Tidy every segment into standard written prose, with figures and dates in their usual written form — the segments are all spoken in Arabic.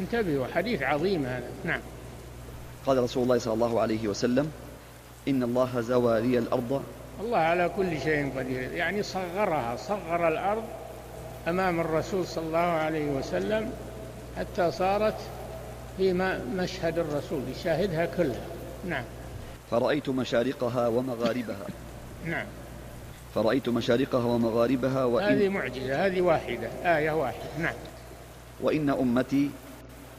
انتبهوا، حديث عظيم هذا. نعم. قال رسول الله صلى الله عليه وسلم: إن الله زوى لي الأرض. الله على كل شيء قدير، يعني صغرها، صغر الأرض أمام الرسول صلى الله عليه وسلم حتى صارت في مشهد الرسول يشاهدها كلها. نعم. فرأيت مشارقها ومغاربها. نعم. فرأيت مشارقها ومغاربها هذه معجزة، هذه واحدة، آية واحدة. نعم. وإن أمتي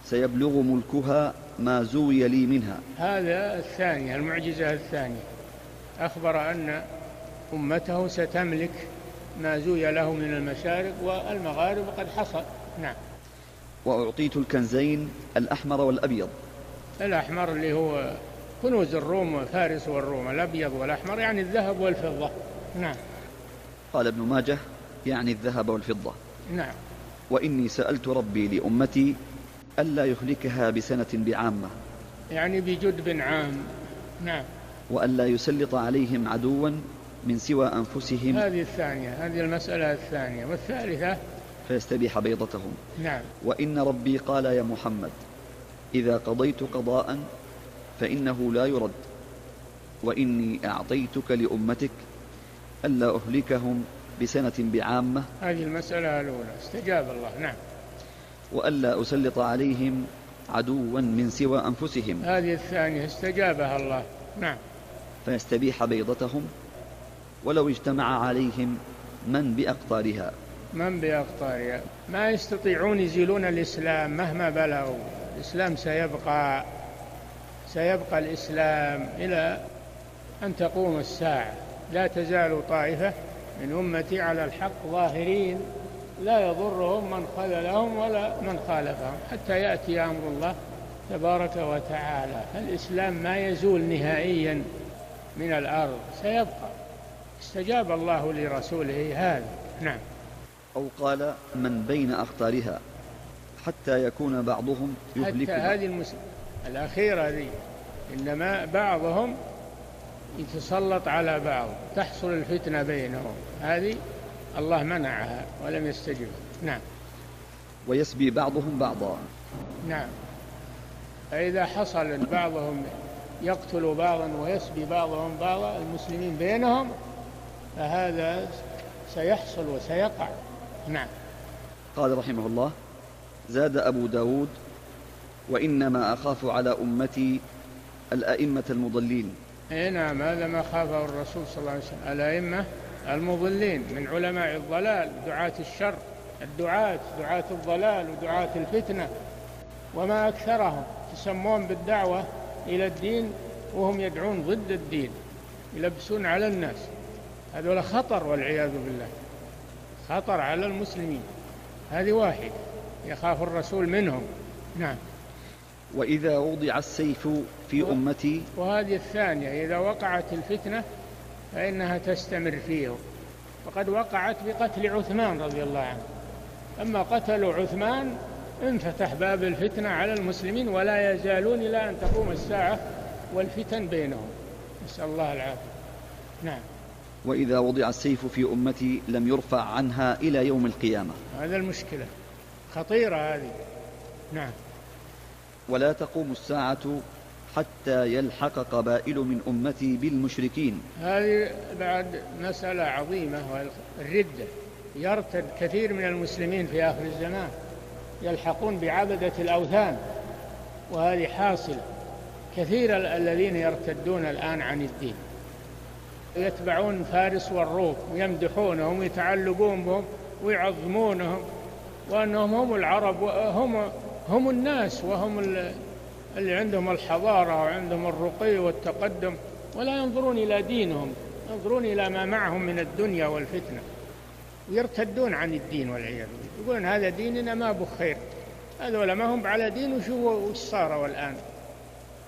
سيبلغ ملكها ما زوي لي منها. هذا الثانية، المعجزة الثانية، أخبر أن أمته ستملك ما زوي له من المشارق والمغارب قد حصل. نعم. وأعطيت الكنزين الأحمر والأبيض. الأحمر اللي هو كنوز الروم وفارس والروم، الأبيض والأحمر يعني الذهب والفضة. نعم. قال ابن ماجه: يعني الذهب والفضة. نعم. وإني سألت ربي لأمتي ألا يهلكها بسنة بعامة، يعني بجدب عام. نعم. وألا يسلط عليهم عدوا من سوى أنفسهم. هذه الثانية، هذه المسألة الثانية. والثالثة: فيستبيح بيضتهم. نعم. وإن ربي قال: يا محمد، إذا قضيت قضاء فإنه لا يرد، وإني أعطيتك لأمتك ألا أهلكهم بسنة بعامة. هذه المسألة الأولى، استجاب الله. نعم. وألا أسلط عليهم عدوا من سوى أنفسهم. هذه الثانية، استجابها الله. نعم. فيستبيح بيضتهم ولو اجتمع عليهم من بأقطارها. من بأقطارها، ما يستطيعون يزيلون الإسلام مهما بلغوا. الإسلام سيبقى الإسلام إلى أن تقوم الساعة. لا تزال طائفة من أمتي على الحق ظاهرين لا يضرهم من خذلهم ولا من خالفهم حتى يأتي أمر الله تبارك وتعالى. الإسلام ما يزول نهائيا من الأرض، سيبقى. استجاب الله لرسوله هذا. نعم. أو قال: من بين أقطارها حتى يكون بعضهم يهلكها. حتى هذه الأخيرة ذي، إنما بعضهم يتسلط على بعض، تحصل الفتنة بينهم، هذه الله منعها ولم يستجب. نعم. ويسبي بعضهم بعضا. نعم. فإذا حصل بعضهم يقتل بعضا ويسبي بعضهم بعضا المسلمين بينهم، فهذا سيحصل وسيقع. نعم. قال رحمه الله: زاد أبو داود: وإنما أخاف على أمتي الأئمة المضلين. نعم، هذا ما خافه الرسول صلى الله عليه وسلم، الأئمة المضلين من علماء الضلال، دعاة الشر، دعاة الضلال ودعاة الفتنة، وما أكثرهم يسمون بالدعوة إلى الدين وهم يدعون ضد الدين، يلبسون على الناس. هذول خطر والعياذ بالله، خطر على المسلمين. هذه واحد يخاف الرسول منهم. نعم. وإذا وضع السيف في أمتي. وهذه الثانية، إذا وقعت الفتنة فإنها تستمر فيهم، وقد وقعت بقتل عثمان رضي الله عنه. أما قتلوا عثمان انفتح باب الفتنة على المسلمين، ولا يزالون إلى أن تقوم الساعة والفتن بينهم، نسأل الله العافية. نعم. وإذا وضع السيف في أمتي لم يرفع عنها إلى يوم القيامة. هذا المشكلة خطيرة هذه. نعم. ولا تقوم الساعة حتى يلحق قبائل من أمتي بالمشركين. هذه بعد مسألة عظيمة، والردة. يرتد كثير من المسلمين في آخر الزمان، يلحقون بعبدة الأوثان، وهذه حاصلة. كثير الذين يرتدون الآن عن الدين يتبعون فارس والروم ويمدحونهم ويتعلقون بهم ويعظمونهم، وأنهم هم العرب وهم الناس، وهم اللي عندهم الحضارة وعندهم الرقي والتقدم، ولا ينظرون إلى دينهم، ينظرون إلى ما معهم من الدنيا والفتنة، ويرتدون عن الدين والعياذ بالله، يقولون هذا ديننا ما بخير. هذول ما هم على دين، وش صاروا الآن؟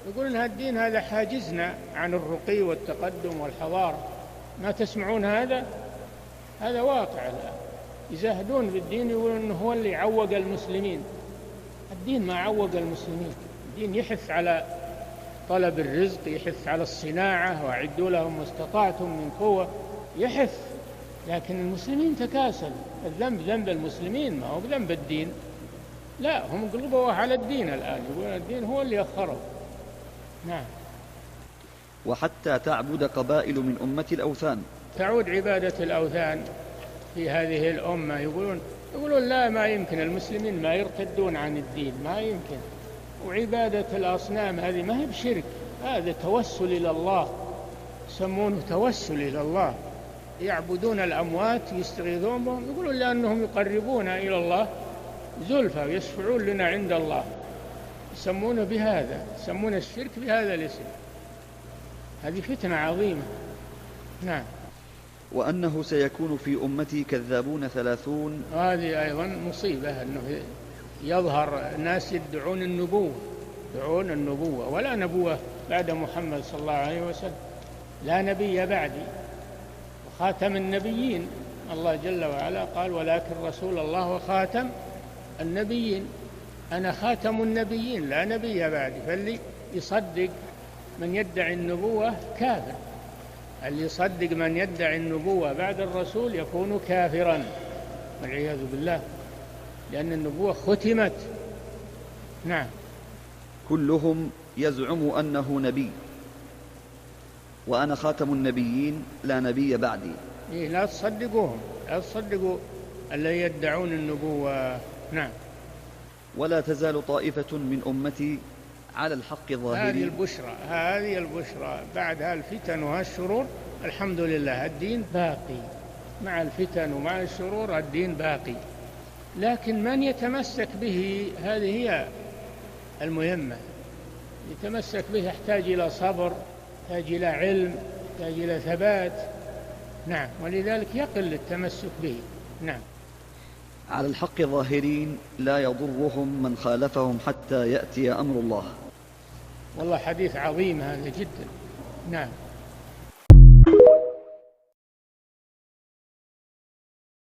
يقولون هذا الدين هذا حاجزنا عن الرقي والتقدم والحضارة. ما تسمعون هذا واقع الآن. يزهدون بالدين، يقولون إنه هو اللي عوق المسلمين. الدين ما عوق المسلمين، الدين يحث على طلب الرزق، يحث على الصناعة، وأعدوا لهم ما استطعتم من قوة، يحث. لكن المسلمين تكاسل. الذنب ذنب المسلمين، ما هو ذنب الدين. لا، هم قلبوا على الدين الآن، يقولون الدين هو اللي أخره. نعم. وحتى تعبد قبائل من أمة الأوثان. تعود عبادة الأوثان في هذه الأمة. يقولون لا، ما يمكن، المسلمين ما يرتدون عن الدين، ما يمكن. وعبادة الأصنام هذه ما هي بشرك، هذا توسل إلى الله، يسمونه توسل إلى الله. يعبدون الأموات يستغيثون بهم، يقولون لأنهم يقربون إلى الله زلفى ويشفعون لنا عند الله، يسمونه بهذا، يسمون الشرك بهذا الاسم. هذه فتنة عظيمة. نعم. وأنه سيكون في أمتي كذابون 30. هذه أيضا مصيبة، أنه يظهر ناس يدعون النبوة، ولا نبوة بعد محمد صلى الله عليه وسلم، لا نبي بعدي، وخاتم النبيين. الله جل وعلا قال ولكن رسول الله وخاتم النبيين، أنا خاتم النبيين لا نبي بعدي. فاللي يصدق من يدعي النبوة كافر، اللي يصدق من يدعي النبوة بعد الرسول يكون كافرا والعياذ بالله، لأن النبوة ختمت. نعم. كلهم يزعم أنه نبي، وأنا خاتم النبيين لا نبي بعدي. لا تصدقوهم، لا تصدقوا الذين يدعون النبوة. نعم. ولا تزال طائفة من أمتي على الحق ظاهرين. هذه البشرى بعدها الفتن وهالشرور، الحمد لله الدين باقي، مع الفتن ومع الشرور الدين باقي، لكن من يتمسك به هذه هي المهمة. يتمسك به يحتاج إلى صبر، يحتاج إلى علم، يحتاج إلى ثبات. نعم. ولذلك يقل التمسك به. نعم. على الحق ظاهرين لا يضرهم من خالفهم حتى يأتي أمر الله. والله حديث عظيم هذا جدا. نعم.